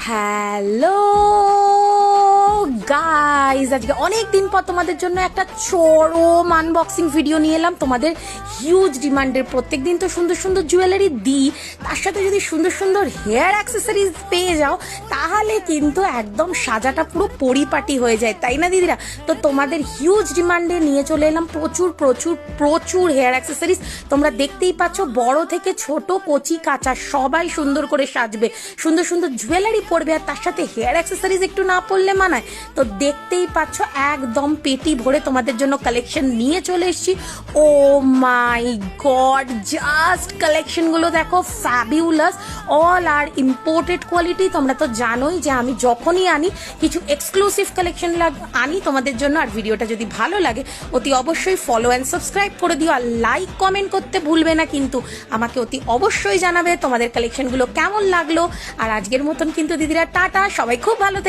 Hello guys, আজকে অনেক দিন পর তোমাদের জন্য একটা চরম আনবক্সিং ভিডিও নিয়ে এলাম। তোমাদের হিউজ ডিমান্ডের, প্রত্যেক দিন তো সুন্দর সুন্দর জুয়েলারি দিই, তার সাথে যদি সুন্দর সুন্দর হেয়ার অ্যাক্সেসরিজ পেয়ে যাও তাহলে কিন্তু একদম সাজাটা পুরো পরিপাটি হয়ে যায়, তাই না দিদিরা? তো তোমাদের হিউজ ডিমান্ডে নিয়ে চলে এলাম প্রচুর প্রচুর প্রচুর হেয়ার অ্যাক্সেসরিজ। তোমরা দেখতেই পাচ্ছ, বড় থেকে ছোট, কচি কাঁচা সবাই সুন্দর করে সাজবে, সুন্দর সুন্দর জুয়েলারি পরবে, আর তার সাথে হেয়ার অ্যাক্সেসরিজ একটু না পরলে মানায়? তো দেখতেই পাচ্ছ একদম পেটি ভরে তোমাদের জন্য কালেকশন নিয়ে চলে এসেছি। ও মাই গড, জাস্ট কালেকশনগুলো দেখো, ফ্যাবিউলাস, অল আর ইম্পোর্টেড কোয়ালিটি। তোমরা তো জানোই যে আমি যখনই আনি কিছু এক্সক্লুসিভ কালেকশন আনি তোমাদের জন্য। আর ভিডিওটা যদি ভালো লাগে অতি অবশ্যই ফলো অ্যান্ড সাবস্ক্রাইব করে দিও, আর লাইক কমেন্ট করতে ভুলবে না কিন্তু। আমাকে অতি অবশ্যই জানাবে তোমাদের কালেকশনগুলো কেমন লাগলো। আর আজকের মতন কিন্তু দিদিরা টাটা, সবাই খুব ভালো